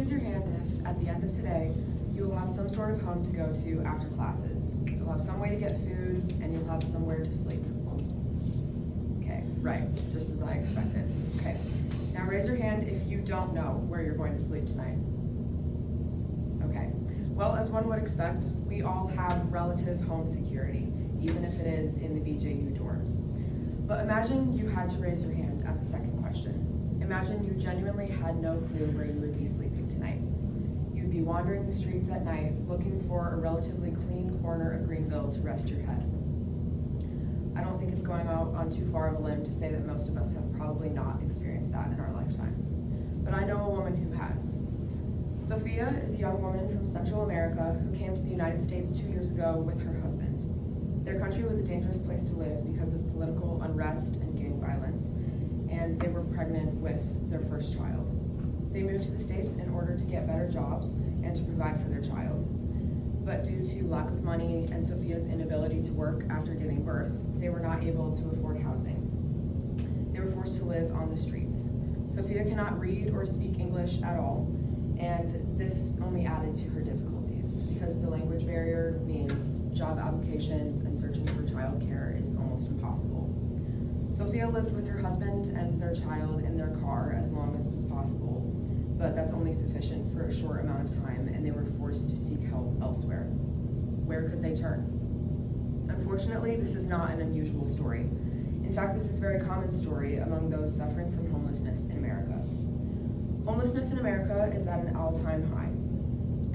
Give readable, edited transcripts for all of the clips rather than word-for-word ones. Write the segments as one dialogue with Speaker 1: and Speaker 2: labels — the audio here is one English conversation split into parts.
Speaker 1: raise your hand if, at the end of today, you will have some sort of home to go to after classes. You'll have some way to get food, and you'll have somewhere to sleep. Okay, right, just as I expected. Okay, now raise your hand if you don't know where you're going to sleep tonight. Okay, well, as one would expect, we all have relative home security, even if it is in the BJU dorms. But imagine you had to raise your hand at the second question. Imagine you genuinely had no clue where you would be sleeping tonight. You'd be wandering the streets at night, looking for a relatively clean corner of Greenville to rest your head. I don't think it's going out on too far of a limb to say that most of us have probably not experienced that in our lifetimes. But I know a woman who has. Sophia is a young woman from Central America who came to the United States 2 years ago with her husband. Their country was a dangerous place to live because of political unrest and gang violence, and they were pregnant with their first child. They moved to the States in order to get better jobs and to provide for their child. But due to lack of money and Sophia's inability to work after giving birth, they were not able to afford housing. They were forced to live on the streets. Sophia cannot read or speak English at all, and this only added to her difficulties because the language barrier means job applications and searching for childcare is almost impossible. Sophia lived with her husband and their child in their car as long as was possible, but that's only sufficient for a short amount of time, and they were forced to seek help elsewhere. Where could they turn? Unfortunately, this is not an unusual story. In fact, this is a very common story among those suffering from homelessness in America. Homelessness in America is at an all-time high,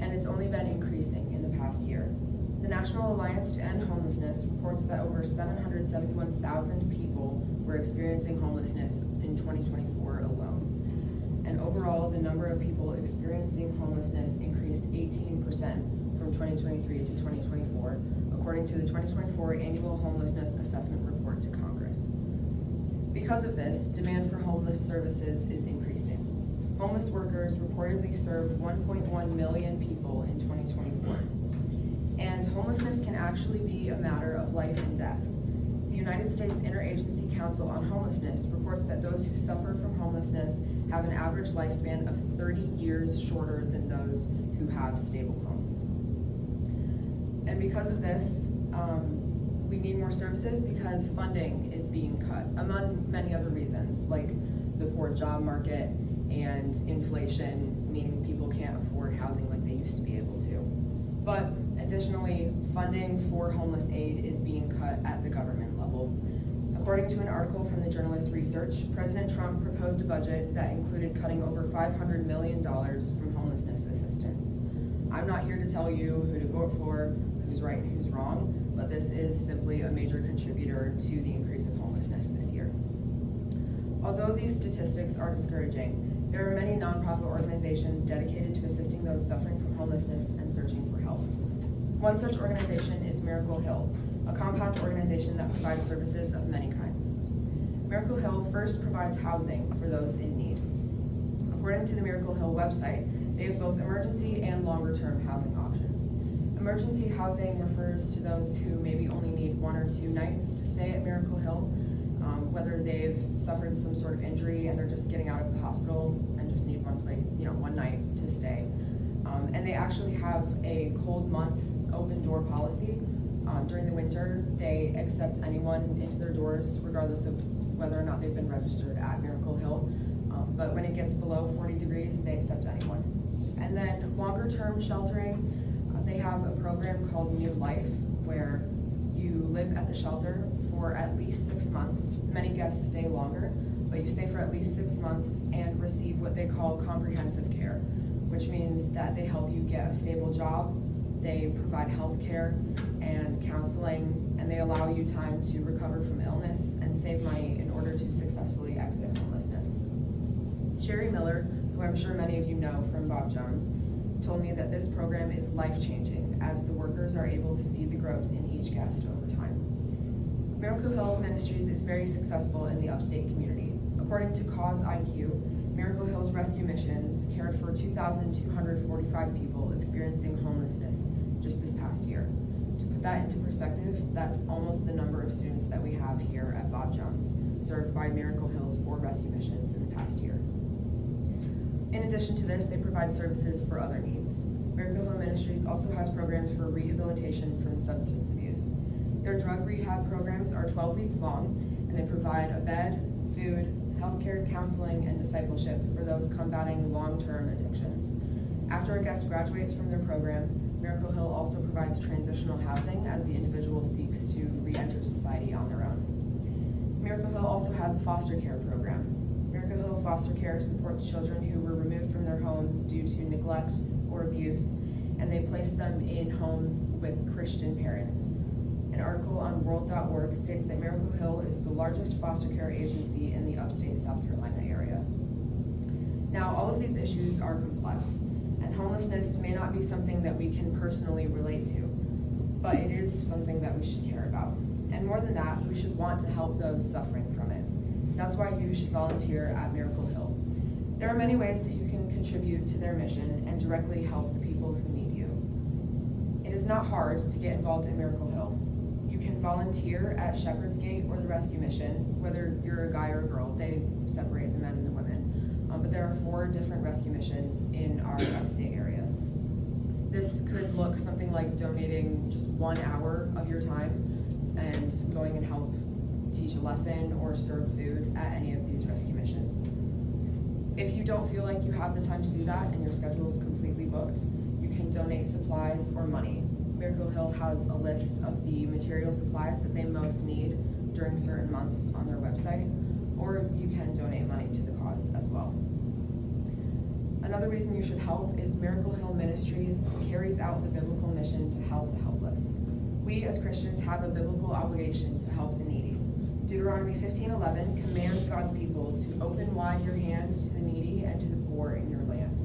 Speaker 1: and it's only been increasing in the past year. The National Alliance to End Homelessness reports that over 771,000 people were experiencing homelessness in 2024 alone. And overall, the number of people experiencing homelessness increased 18% from 2023 to 2024, according to the 2024 Annual Homelessness Assessment Report to Congress. Because of this, demand for homeless services is increasing. Homeless workers reportedly served 1.1 million people in 2024. And homelessness can actually be a matter of life and death. The United States Interagency Council on Homelessness reports that those who suffer from homelessness have an average lifespan of 30 years shorter than those who have stable homes. And because of this, we need more services because funding is being cut, among many other reasons, like the poor job market and inflation, meaning people can't afford housing like they used to be able to. But additionally, funding for homeless aid is being cut at the government level. According to an article from the journalist Research, President Trump proposed a budget that included cutting over $500 million from homelessness assistance. I'm not here to tell you who to vote for, who's right and who's wrong, but this is simply a major contributor to the increase of homelessness this year. Although these statistics are discouraging, there are many nonprofit organizations dedicated to assisting those suffering from homelessness and searching for help. One such organization is Miracle Hill, a compound organization that provides services of many kinds. Miracle Hill first provides housing for those in need. According to the Miracle Hill website, they have both emergency and longer-term housing options. Emergency housing refers to those who maybe only need 1 or 2 nights to stay at Miracle Hill, whether they've suffered some sort of injury and they're just getting out of the hospital and just need one night to stay. And they actually have a cold month open door policy. During the winter, they accept anyone into their doors, regardless of whether or not they've been registered at Miracle Hill. But when it gets below 40 degrees, they accept anyone. And then longer term sheltering, they have a program called New Life, where you live at the shelter for at least 6 months. Many guests stay longer, but you stay for at least 6 months and receive what they call comprehensive care, which means that they help you get a stable job, they provide health care and counseling, and they allow you time to recover from illness and save money in order to successfully exit homelessness. Sherry Miller, who I'm sure many of you know from Bob Jones, told me that this program is life-changing as the workers are able to see the growth in each guest over time. Miracle Hill Ministries is very successful in the upstate community. According to Cause IQ, Miracle Hill's rescue missions cared for 2,245 people experiencing homelessness just this past year. To put that into perspective, that's almost the number of students that we have here at Bob Jones, served by Miracle Hill's 4 rescue missions in the past year. In addition to this, they provide services for other needs. Miracle Hill Ministries also has programs for rehabilitation from substance abuse. Their drug rehab programs are 12 weeks long, and they provide a bed, food, healthcare, counseling, and discipleship for those combating long-term addictions. After a guest graduates from their program, Miracle Hill also provides transitional housing as the individual seeks to re-enter society on their own. Miracle Hill also has a foster care program. Miracle Hill Foster Care supports children who were removed from their homes due to neglect or abuse, and they place them in homes with Christian parents. An article on world.org states that Miracle Hill is the largest foster care agency in the upstate South Carolina area. Now, all of these issues are complex, and homelessness may not be something that we can personally relate to, but it is something that we should care about. And more than that, we should want to help those suffering from it. That's why you should volunteer at Miracle Hill. There are many ways that you can contribute to their mission and directly help the people who need you. It is not hard to get involved at Miracle Hill. You can volunteer at Shepherd's Gate or the Rescue Mission, whether you're a guy or a girl. They separate the men and the women. But there are 4 different rescue missions in our upstate area. This could look something like donating just 1 hour of your time and going and help teach a lesson or serve food at any of these rescue missions. If you don't feel like you have the time to do that and your schedule is completely booked, you can donate supplies or money. Miracle Hill has a list of the material supplies that they most need during certain months on their website, or you can donate money to the cause as well. Another reason you should help is Miracle Hill Ministries carries out the biblical mission to help the helpless. We as Christians have a biblical obligation to help the needy. Deuteronomy 15:11 commands God's people to open wide your hands to the needy and to the poor in your land.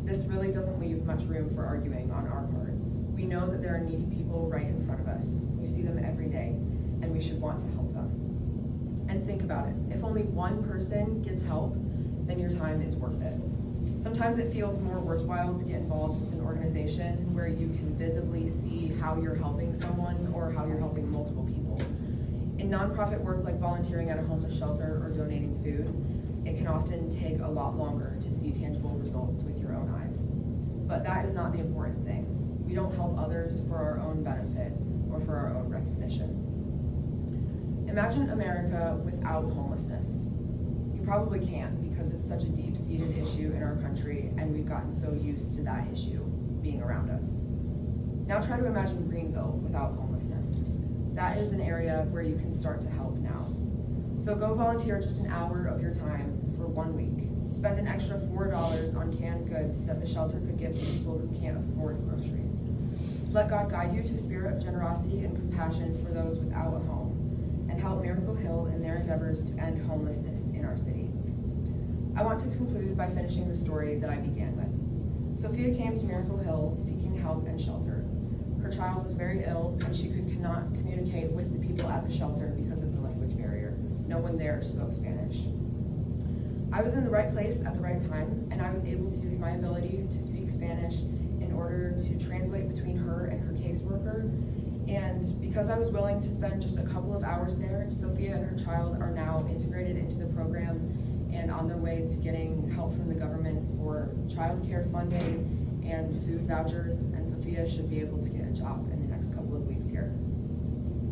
Speaker 1: This really doesn't leave much room for arguing on our part. We know that there are needy people right in front of us. We see them every day, and we should want to help them. And think about it. If only one person gets help, then your time is worth it. Sometimes it feels more worthwhile to get involved with an organization where you can visibly see how you're helping someone or how you're helping multiple people. In nonprofit work like volunteering at a homeless shelter or donating food, it can often take a lot longer to see tangible results with your own eyes. But that is not the important thing. We don't help others for our own benefit or for our own recognition. Imagine America without homelessness. You probably can't because it's such a deep-seated issue in our country and we've gotten so used to that issue being around us. Now try to imagine Greenville without homelessness. That is an area where you can start to help now. So go volunteer just an hour of your time for 1 week. Spend an extra $4 on canned goods that the shelter could give to people who can't afford groceries. Let God guide you to a spirit of generosity and compassion for those without a home, and help Miracle Hill in their endeavors to end homelessness in our city. I want to conclude by finishing the story that I began with. Sophia came to Miracle Hill seeking help and shelter. Her child was very ill, and she could not communicate with the people at the shelter because of the language barrier. No one there spoke Spanish. I was in the right place at the right time, and I was able to use my ability to speak Spanish in order to translate between her and her caseworker. And because I was willing to spend just a couple of hours there, Sophia and her child are now integrated into the program and on their way to getting help from the government for childcare funding and food vouchers, and Sophia should be able to get a job in the next couple of weeks here.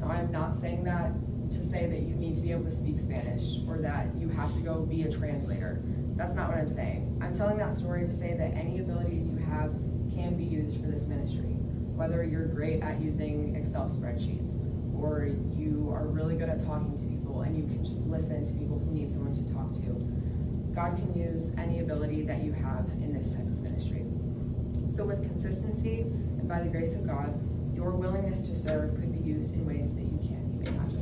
Speaker 1: Now, I'm not saying that to say that you need to be able to speak Spanish or that you have to go be a translator. That's not what I'm saying. I'm telling that story to say that any abilities you have can be used for this ministry. Whether you're great at using Excel spreadsheets or you are really good at talking to people and you can just listen to people who need someone to talk to. God can use any ability that you have in this type of ministry. So with consistency and by the grace of God, your willingness to serve could be used in ways that you can't even imagine.